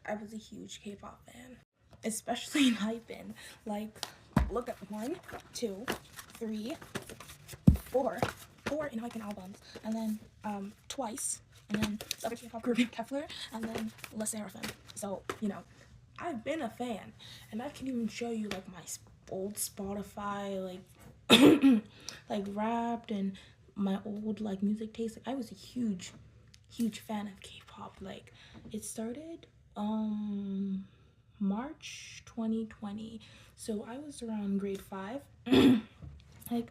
I was a huge K-pop fan, especially in Hypen. Like, look at 1, 2, 3, 4, 4 in Hypen albums, and then twice, and then the other K-pop group in Kepler, and then Lilah. So I've been a fan, and I can even show you like my old Spotify, like like Wrapped, and my old like music taste. Like I was a huge fan of K-pop. Like it started March 2020, so I was around grade 5. Like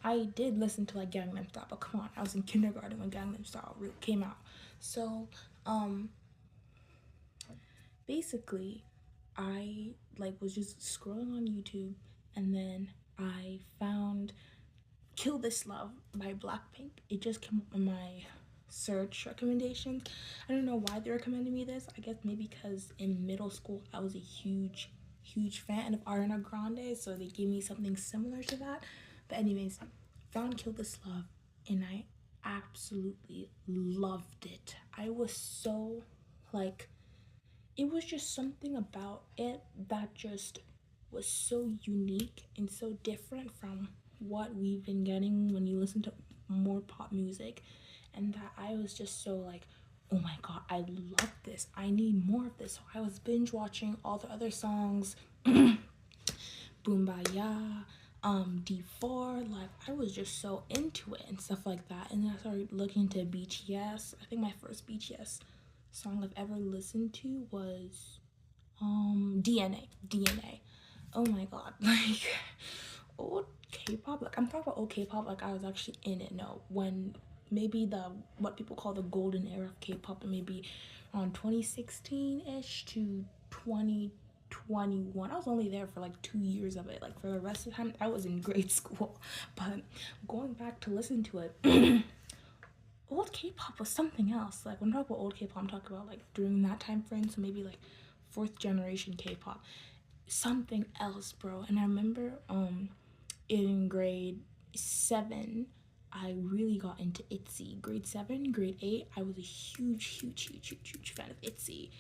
I did listen to like Gangnam Style, but come on, I was in kindergarten when Gangnam Style came out. So basically I like was just scrolling on YouTube, and then I found Kill This Love by Blackpink. It just came up in my search recommendations. I don't know why they recommended me this. I guess maybe because in middle school I was a huge fan of Ariana Grande, so they gave me something similar to that. But anyways, found Kill This Love, and I absolutely loved it. I was so like, it was just something about it that just was so unique and so different from what we've been getting when you listen to more pop music, and that I was just so like, oh my god, I love this, I need more of this. So I was binge watching all the other songs, Boombaya, D4, like I was just so into it and stuff like that. And then I started looking into BTS. I think my first BTS song I've ever listened to was DNA. Oh my god, like old K-pop. Like I'm talking about old K-pop. Like I was actually in it. No, when maybe the what people call the golden era of K-pop, and maybe around 2016ish to 2021. I was only there for like 2 years of it. Like for the rest of the time, I was in grade school. But going back to listen to it, old K-pop was something else. Like when I talk about old K-pop, I'm talking about like during that time frame. So maybe like fourth generation K-pop, something else, bro. And I remember in grade 7 I really got into ITZY. Grade 7, grade 8, I was a huge fan of ITZY.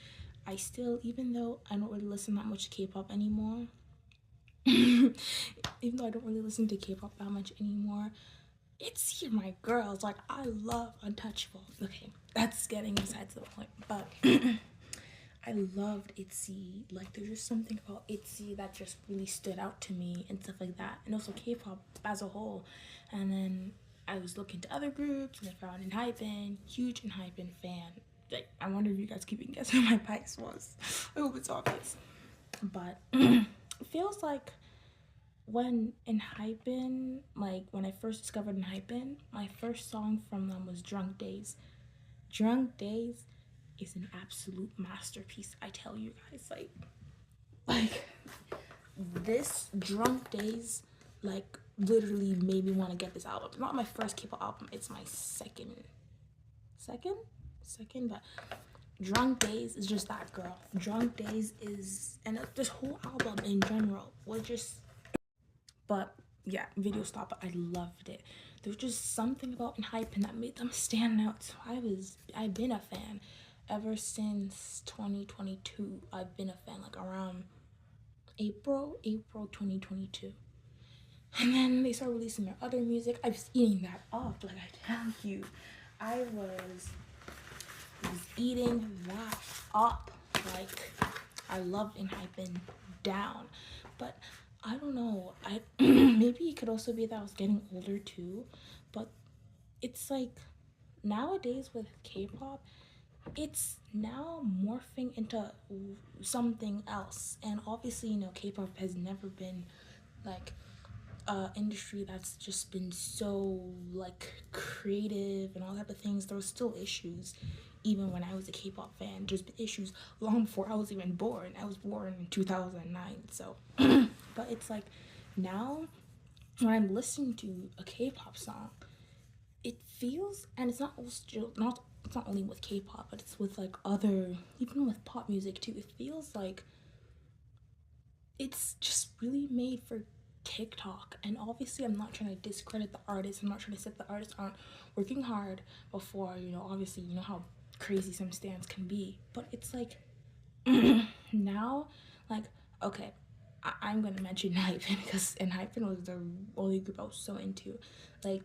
I still, even though I don't really listen that much to K-pop anymore, even though I don't really listen to K-pop that much anymore, ITZY are my girls. Like I love Untouchable. Okay, that's getting besides the point, but I loved ITZY. Like there's just something about ITZY that just really stood out to me and stuff like that, and also K-pop as a whole. And then I was looking to other groups, and I found enhypen. Huge enhypen fan. Like I wonder if you guys keep guessing what my bias was. I hope it's obvious. But it feels like when enhypen, like when I first discovered enhypen, my first song from them was Drunk Days. Drunk Days is an absolute masterpiece, I tell you guys. Like this Drunk Days, like literally made me want to get this album. It's not my first K-pop album, it's my second, but Drunk Days is just that, girl. Drunk Days is, and this whole album in general was just, but yeah, video stop, but I loved it. There was just something about enhypen that made them stand out. So I've been a fan ever since 2022. I've been a fan, like around April 2022. And then they started releasing their other music. I was eating that up, like I tell you. I was eating that up. Like I loved enhypen down. But I don't know. I maybe it could also be that I was getting older too. But it's like nowadays with K-pop, it's now morphing into something else. And obviously, K-pop has never been like industry that's just been so like creative and all type of things. There was still issues even when I was a K-pop fan. Just issues long before I was even born. I was born in 2009. So but it's like now when I'm listening to a K-pop song, it feels, and it's not it's not only with K-pop, but it's with like other, even with pop music too. It feels like it's just really made for TikTok. And obviously I'm not trying to discredit the artists. I'm not trying to say the artists aren't working hard before, obviously how crazy some stands can be. But it's like Now, like, okay, I'm gonna mention Hypen because Hypen was the only group I was so into. Like,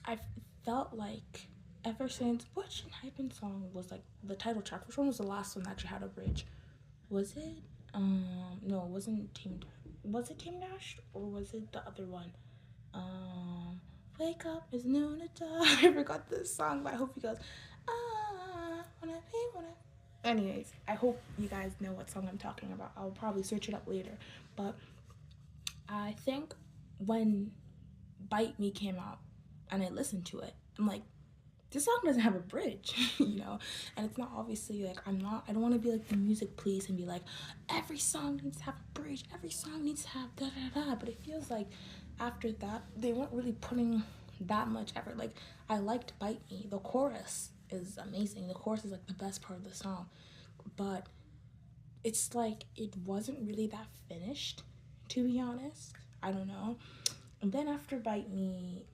I felt like ever since which Hypen song was like the title track? Which one was the last one that actually had a bridge? Was it? No, it wasn't Team. Was it Team Dash or was it the other one? Wake up, it's noon to die. I forgot this song, but I hope you guys. Wanna. Anyways, I hope you guys know what song I'm talking about. I'll probably search it up later. But I think when Bite Me came out and I listened to it, I'm like, this song doesn't have a bridge, and it's not obviously like I don't want to be like the music police and be like every song needs to have a bridge, every song needs to have da da da, but it feels like after that they weren't really putting that much effort. Like, I liked Bite Me, the chorus is amazing, the chorus is like the best part of the song, but it's like it wasn't really that finished, to be honest. I don't know. And then after Bite Me,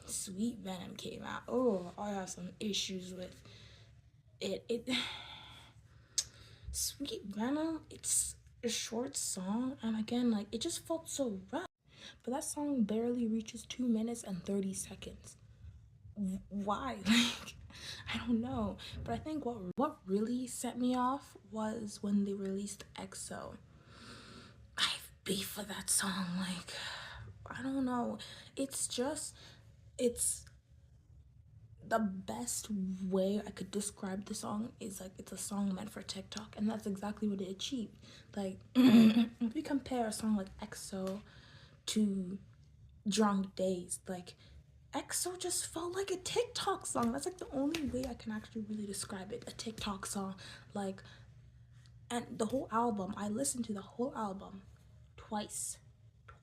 Sweet Venom came out. Oh, I have some issues with it. Sweet Venom, it's a short song, and again, like, it just felt so rough. But that song barely reaches 2 minutes and 30 seconds. Why? Like, I don't know. But I think what really set me off was when they released EXO. I have beef with that song. Like, I don't know. It's the best way I could describe the song is like it's a song meant for TikTok, and that's exactly what it achieved. Like, if we compare a song like EXO to Drunk Days, like, EXO just felt like a TikTok song. That's like the only way I can actually really describe it. A TikTok song. Like, and the whole album, I listened to the whole album twice.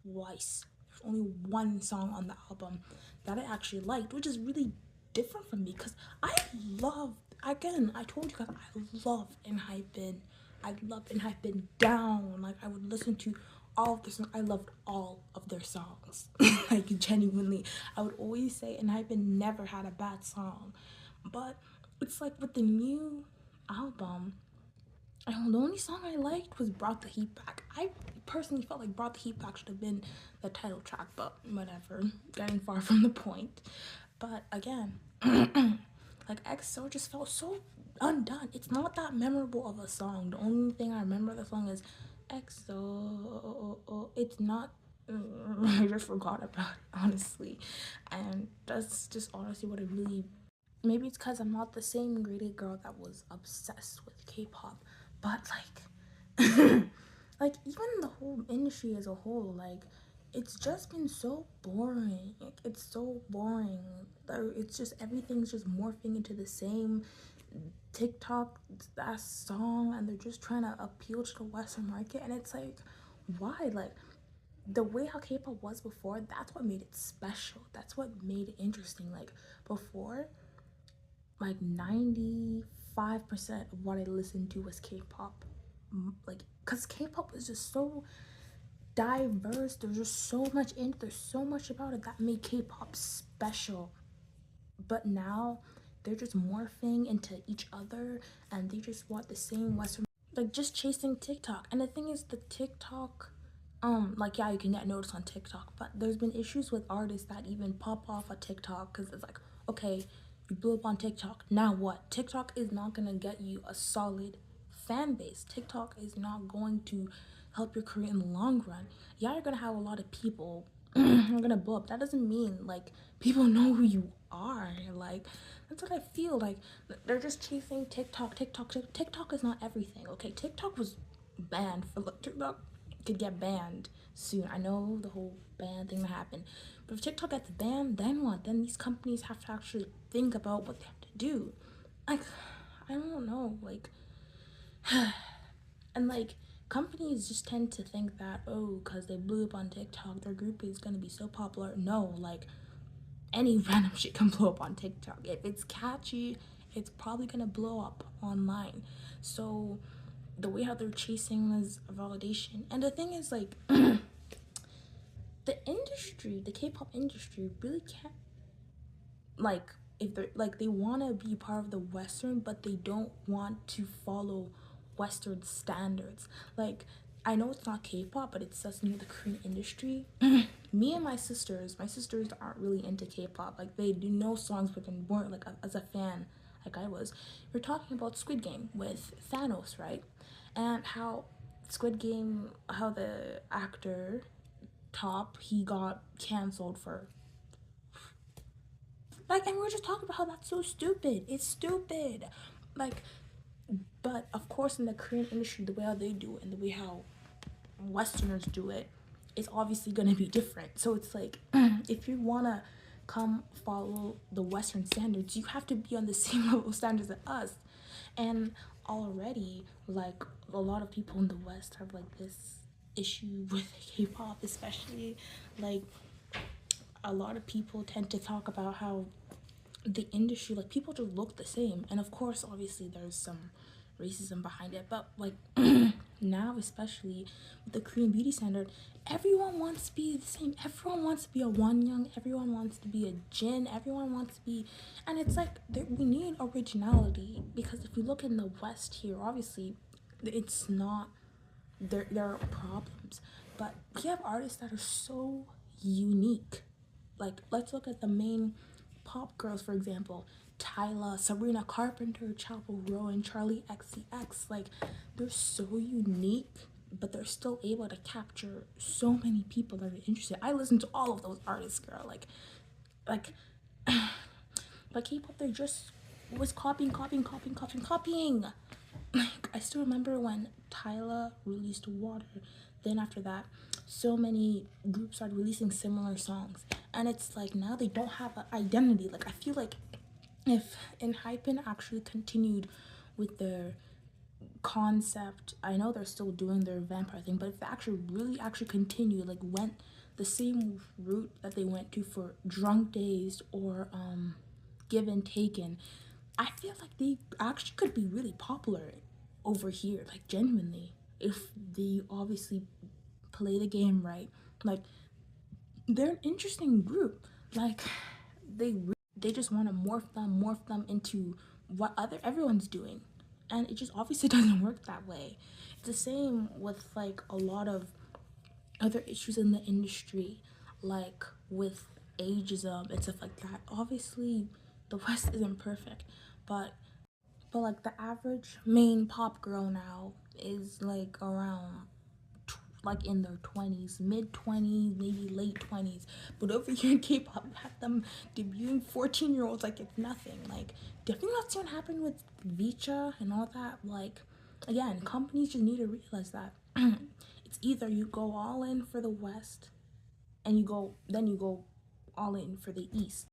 There's only one song on the album that I actually liked, which is really different from me because I told you guys, I love enhypen. I love enhypen down. Like, I would listen to all of their songs. I loved all of their songs. Like, genuinely. I would always say enhypen never had a bad song. But it's like with the new album, the only song I liked was Brought the Heat Back. I personally felt like Brought the Heat Back should have been the title track, but whatever. Getting far from the point. But again, like, EXO just felt so undone. It's not that memorable of a song. The only thing I remember of the song is EXO. It's not. I just forgot about it, honestly. And that's just honestly what it really. Maybe it's because I'm not the same graded girl that was obsessed with K-pop, but like, like, even the whole industry as a whole, like, it's just been so boring. Like, it's so boring. It's just everything's just morphing into the same TikTok that song, and they're just trying to appeal to the Western market, and it's like, why? Like, the way how K-pop was before, that's what made it special. That's what made it interesting. Like, before, like 95% of what I listened to was K-pop. Like, because K-pop is just so diverse. There's just so much in it. There's so much about it that made K-pop special. But now they're just morphing into each other, and they just want the same Western, like, just chasing TikTok. And the thing is, the TikTok, like, yeah, you can get noticed on TikTok, but there's been issues with artists that even pop off a TikTok because it's like, okay, you blew up on TikTok, now what? TikTok is not gonna get you a solid fan base. TikTok is not going to help your career in the long run. Yeah, you're gonna have a lot of people you're gonna blow up. That doesn't mean like people know who you are. Like, that's what I feel like. They're just chasing TikTok. TikTok is not everything. Okay, TikTok was banned for, like, TikTok could get banned soon. I know the whole ban thing that happened, but if TikTok gets banned, then what? Then these companies have to actually think about what they have to do. Like, I don't know. Like, and like, companies just tend to think that, oh, because they blew up on TikTok, their group is gonna be so popular. No, like, any random shit can blow up on TikTok. If it's catchy, it's probably gonna blow up online. So the way how they're chasing is validation. And the thing is, like, the industry, the K-pop industry really can't, like, if they're like, they want to be part of the Western, but they don't want to follow Western standards. Like, I know it's not K-pop, but it's just the Korean industry. Me and my sisters aren't really into K-pop. Like, they do know songs, but they weren't like as a fan like I was. We're talking about Squid Game with Thanos, right? And how Squid Game, how the actor Top, he got canceled for, like, and we're just talking about how that's so stupid. It's stupid. Like, but of course in the Korean industry, the way how they do it and the way how Westerners do it, it's obviously gonna be different. So it's like, if you wanna come follow the Western standards, you have to be on the same level of standards as us. And already, like, a lot of people in the West have like this issue with K-pop, especially. Like, a lot of people tend to talk about how the industry, like, people just look the same, and of course obviously there's some racism behind it, but like, now especially with the Korean beauty standard, everyone wants to be the same. Everyone wants to be a Wonyoung, everyone wants to be a Jin, everyone wants to be, and it's like, we need originality, because if you look in the West here, obviously it's not, there are problems, but we have artists that are so unique. Like, let's look at the main pop girls, for example. Tyla, Sabrina Carpenter, Chapel Rowan, Charlie XCX. Like, they're so unique, but they're still able to capture so many people that are interested. I listen to all of those artists, girl. Like, but K-pop, they're just was copying. Like, I still remember when Tyla released Water. Then after that, so many groups started releasing similar songs, and it's like now they don't have an identity. Like, I feel like if enhypen actually continued with their concept, I know they're still doing their vampire thing, but if they actually really actually continue, like, went the same route that they went to for Drunk Days or Give and Taken, I feel like they actually could be really popular over here, like, genuinely, if they obviously play the game right. Like, they're an interesting group. Like, they just want to morph them into what everyone's doing, and it just obviously doesn't work that way. It's the same with like a lot of other issues in the industry, like with ageism and stuff like that. Obviously the West isn't perfect, but like, the average main pop girl now is like around, like, in their 20s, mid 20s, maybe late 20s. But over here in K-pop, we have them debuting 14-year-olds like it's nothing. Like, do you think that's gonna happen with Vicha and all that? Like, again, companies just need to realize that it's either you go all in for the West and you go all in for the East.